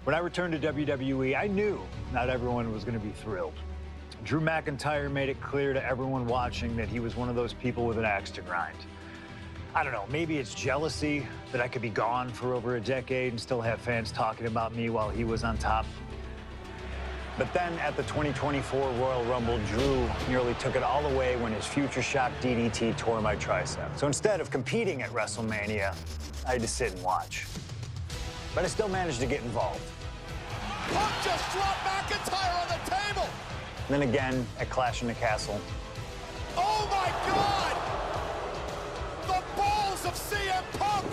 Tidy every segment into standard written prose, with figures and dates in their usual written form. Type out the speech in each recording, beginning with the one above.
When I returned to WWE, I knew not everyone was going to be thrilled. Drew McIntyre made it clear to everyone watching that he was one of those people with an axe to grind. I don't know, maybe it's jealousy that I could be gone for over a decade and still have fans talking about me while he was on top. But then at the 2024 Royal Rumble, Drew nearly took it all away when his Future Shock DDT tore my tricep. So instead of competing at WrestleMania, I had to sit and watch. But I still managed to get involved. Punk just dropped McIntyre on the table! And then again at Clash in the Castle. Oh my God! The balls of CM Punk!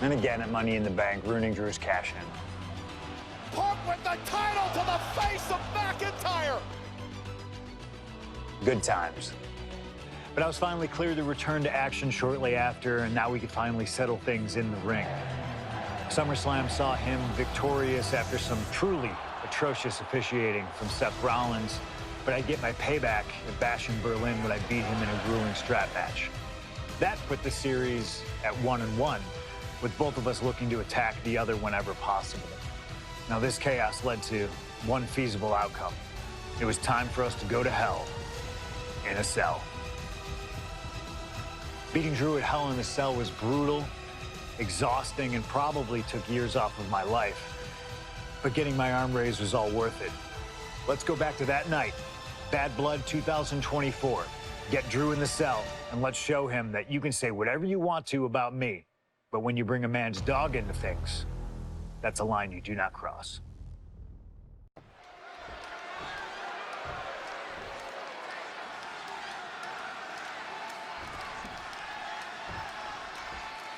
And again at Money in the Bank, ruining Drew's cash-in. Punk with the title to the face of McIntyre! Good times. But I was finally cleared to return to action shortly after, and now we could finally settle things in the ring. SummerSlam saw him victorious after some truly atrocious officiating from Seth Rollins, but I'd get my payback at Bash in Berlin when I beat him in a grueling strap match. That put the series at 1-1, with both of us looking to attack the other whenever possible. Now, this chaos led to one feasible outcome. It was time for us to go to hell in a cell. Beating Drew at Hell in a Cell was brutal, exhausting, and probably took years off of my life. But getting my arm raised was all worth it. Let's go back to that night, Bad Blood 2024. Get Drew in the cell, and let's show him that you can say whatever you want to about me, but when you bring a man's dog into things, that's a line you do not cross.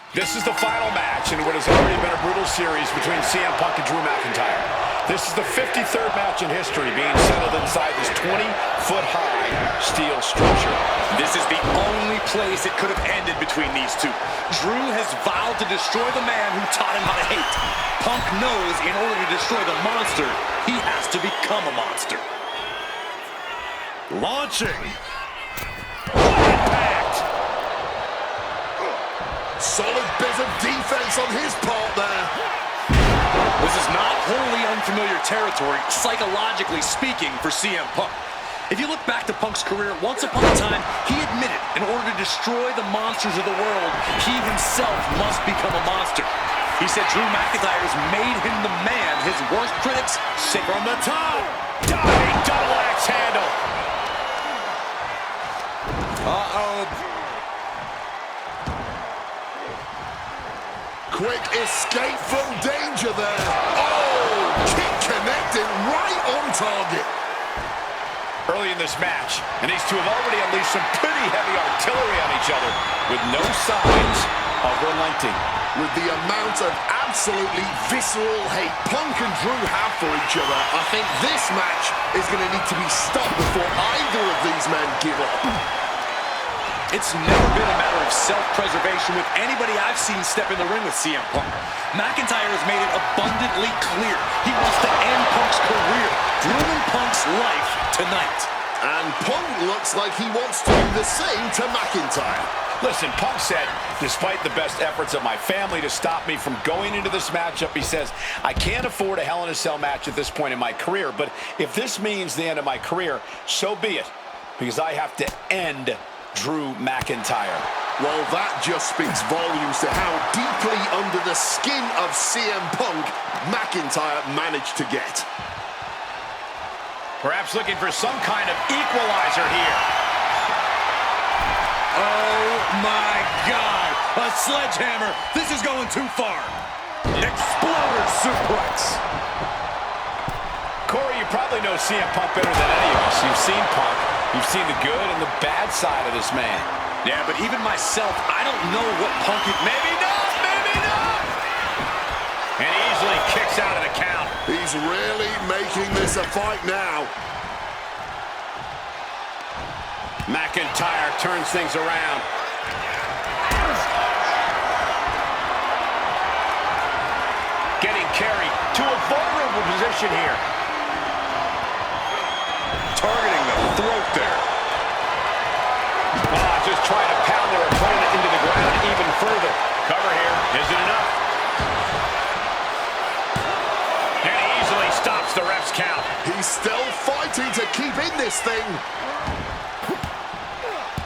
This is the final match in what has already been a brutal series between CM Punk and Drew McIntyre. This is the 53rd match in history being settled inside this 20-foot-high steel structure. This is the only place it could have ended between these two. Drew has vowed to destroy the man who taught him how to hate. Punk knows in order to destroy the monster, he has to become a monster. Launching! Solid bit of defense on his part there. This is not wholly unfamiliar territory, psychologically speaking, for CM Punk. If you look back to Punk's career, once upon a time, he admitted in order to destroy the monsters of the world, he himself must become a monster. He said Drew McIntyre has made him the man his worst critics say. From the top, diving double axe handle. Quick escape from danger there. Oh, kick connected right on target. Early in this match, and these two have already unleashed some pretty heavy artillery on each other with no signs of relenting. With the amount of absolutely visceral hate Punk and Drew have for each other, I think this match is going to need to be stopped before either of these men give up. It's never been a matter of self-preservation with anybody I've seen step in the ring with CM Punk. McIntyre has made it abundantly clear he wants to end Punk's career, ruin Punk's life tonight. And Punk looks like he wants to do the same to McIntyre. Listen, Punk said, despite the best efforts of my family to stop me from going into this matchup, he says, I can't afford a Hell in a Cell match at this point in my career, but if this means the end of my career, so be it, because I have to end Drew McIntyre. Well, that just speaks volumes to how deeply under the skin of CM Punk McIntyre managed to get. Perhaps looking for some kind of equalizer here. Oh my God! A sledgehammer! This is going too far! Exploder suplex! Corey, you probably know CM Punk better than any of us. You've seen Punk. You've seen the good and the bad side of this man. Yeah, but even myself, I don't know what Punk is. Maybe not! Maybe not! And he easily kicks out of the count. He's really making this a fight now. McIntyre turns things around. Getting carried to a vulnerable position here. Targeting the throat there. Just trying to pound their opponent into the ground even further. Cover here. Is it enough? And he stops the ref's count. He's still fighting to keep in this thing.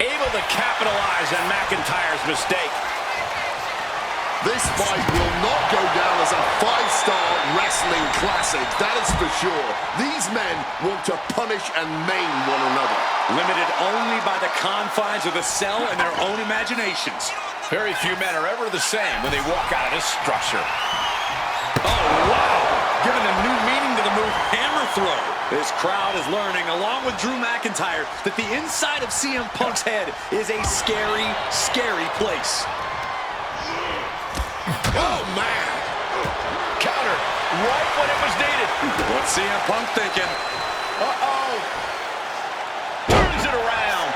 Able to capitalize on McIntyre's mistake. This fight will not go down as a 5-star wrestling classic, that is for sure. These men want to punish and maim one another. Limited only by the confines of the cell and their own imaginations. Very few men are ever the same when they walk out of this structure. Oh, wow! Giving a new meaning to the move, hammer throw. This crowd is learning, along with Drew McIntyre, that the inside of CM Punk's head is a scary, scary place. Oh, man! Counter right when it was needed. What's CM Punk thinking? Uh-oh. Turns it around.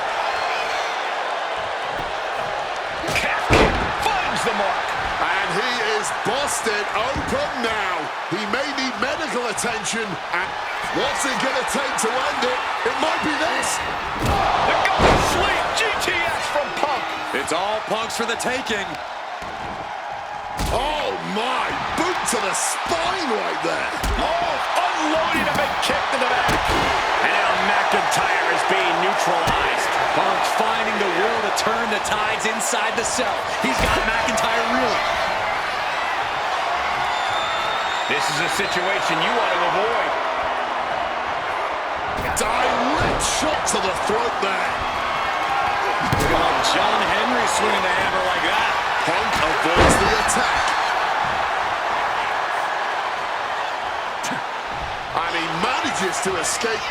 Calf kick finds the mark. And he is busted open now. He may need medical attention. And what's it going to take to end it? It might be this. The going sleep. GTS from Punk. It's all Punk's for the taking. Oh, my. Boot to the spine right there. Oh, unloading a big kick to the back. And now McIntyre is being neutralized. Punk finding the will to turn the tides inside the cell. He's got McIntyre reeling. This is a situation you want to avoid. Direct shot to the throat there. Oh, John Henry swinging the hammer like that. Punk avoids the attack. And he manages to escape.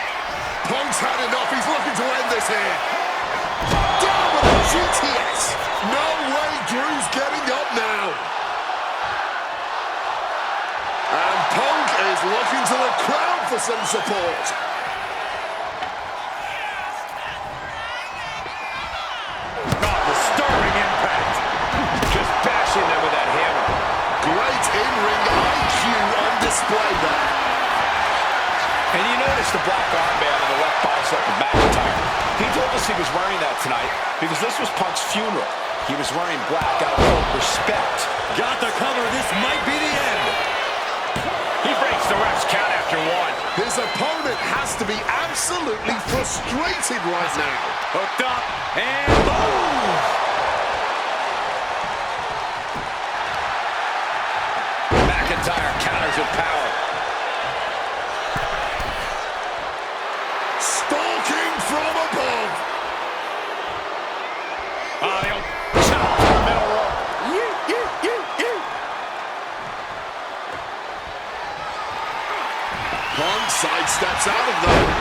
Punk's had enough. He's looking to end this here. Down with a GTS. No way Drew's getting up now. And Punk is looking to the crowd for some support. Oh, disturbing impact. Just bashing them with that hammer. Great in-ring IQ on display there. And you notice the black armband on the left bicep of McIntyre. He told us he was wearing that tonight because this was Punk's funeral. He was wearing black out of respect. Got the cover. This might be the end. He breaks the ref's count after one. His opponent has to be absolutely frustrated right now. Hooked up and boom! McIntyre counters with power. Stalking from above. He'll chop to the middle rope. Punk sidesteps out of there.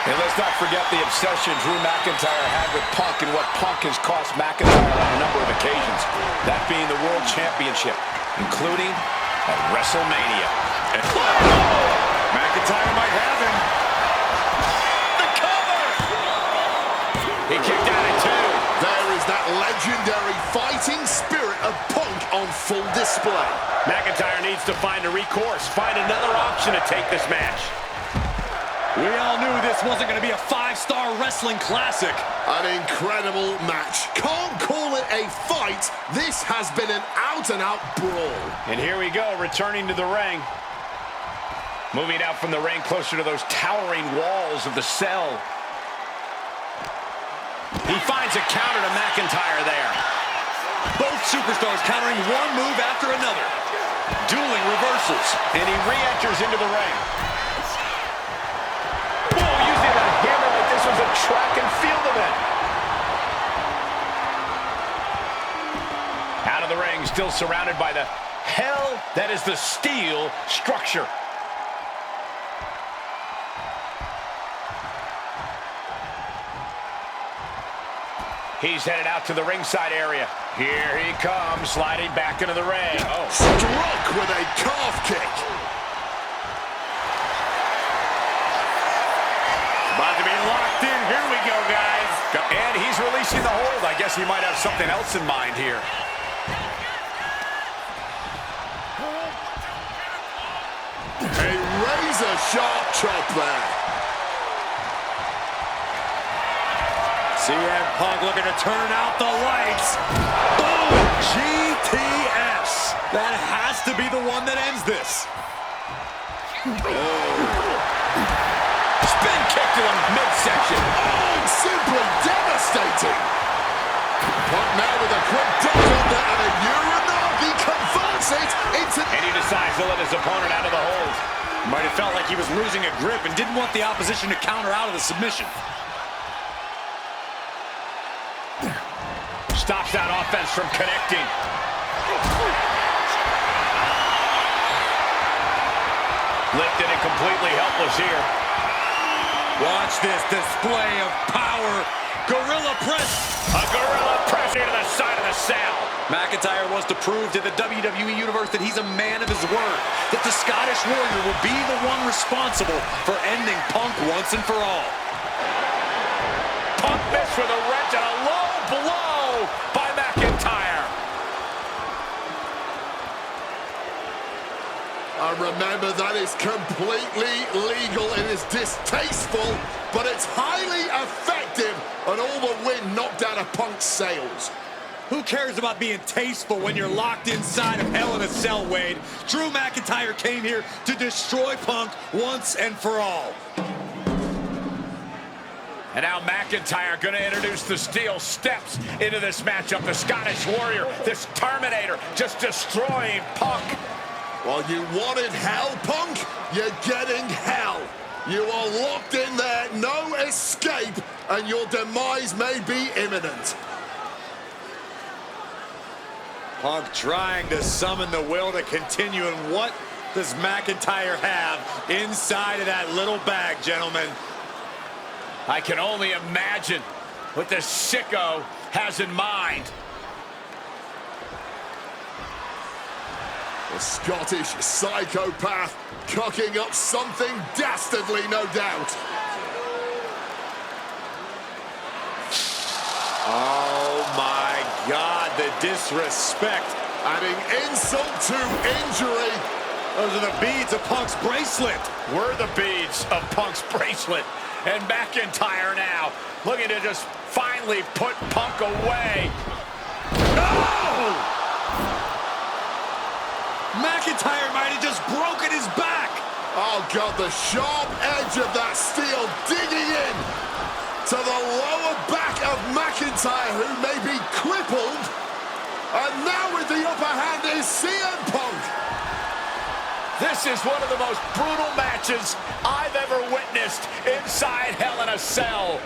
And let's not forget the obsession Drew McIntyre had with Punk and what Punk has cost McIntyre on a number of occasions. That being the World Championship, including at WrestleMania. And McIntyre might have him. The cover! He kicked out at two. There is that legendary fighting spirit of Punk on full display. McIntyre needs to find a recourse, find another option to take this match. We all knew this wasn't going to be a 5-star wrestling classic. An incredible match. Can't call it a fight. This has been an out-and-out brawl. And here we go, returning to the ring. Moving out from the ring closer to those towering walls of the cell. He finds a counter to McIntyre there. Both superstars countering one move after another. Dueling reversals. And he re-enters into the ring. Whoa, using that hammer like this was a track and field event. Out of the ring, still surrounded by the hell that is the steel structure. He's headed out to the ringside area. Here he comes, sliding back into the ring. Oh. Struck with a calf kick. About to be locked in. Here we go, guys. And he's releasing the hold. I guess he might have something else in mind here. A razor-sharp chop there. CM Punk looking to turn out the lights. Boom! GTS. That has to be the one that ends this. Spin kick to the midsection. Oh, simply devastating. Punk now with a quick dodge under and a Uranagi converts it into... And he decides to let his opponent out of the hold. Might have felt like he was losing a grip and didn't want the opposition to counter out of the submission. Stops that offense from connecting. Lifted and completely helpless here. Watch this display of power. Gorilla press. A gorilla press into the side of the cell. McIntyre wants to prove to the WWE Universe that he's a man of his word, that the Scottish Warrior will be the one responsible for ending Punk once and for all. Punk missed with a wrench and a low blow by McIntyre. Remember, that is completely legal. It is distasteful, but it's highly effective, and all the wind knocked out of Punk's sails. Who cares about being tasteful when you're locked inside of Hell in a Cell, Wade? Drew McIntyre came here to destroy Punk once and for all. And now McIntyre going to introduce the steel steps into this matchup. The Scottish Warrior, this Terminator, just destroying Punk. Well, you wanted hell, Punk? You're getting hell. You are locked in there, no escape, and your demise may be imminent. Punk trying to summon the will to continue, and what does McIntyre have inside of that little bag, gentlemen? I can only imagine what this sicko has in mind. The Scottish psychopath cooking up something dastardly, no doubt. Oh my God, the disrespect. Adding insult to injury. Those are the beads of Punk's bracelet. We're the beads of Punk's bracelet. And McIntyre now looking to just finally put Punk away. No! McIntyre might have just broken his back. Oh, God, the sharp edge of that steel digging in to the lower back of McIntyre, who may be crippled. And now with the upper hand is CM Punk. This is one of the most brutal matches I've ever witnessed inside Hell in a Cell.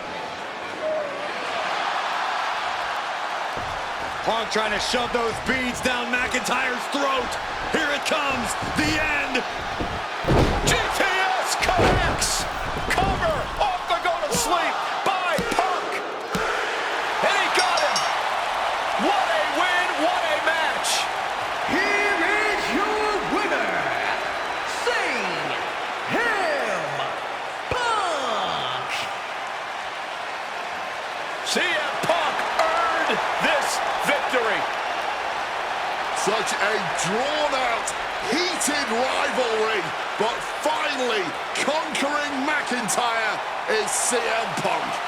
Punk trying to shove those beads down McIntyre's throat. Here it comes, the end. GTS connects. Cover off the go to sleep by Punk. And he got him. What a win, what a match. Here is your winner, CM Punk. CM Punk earned this victory. Such a drawn-out, heated rivalry, but finally conquering McIntyre is CM Punk.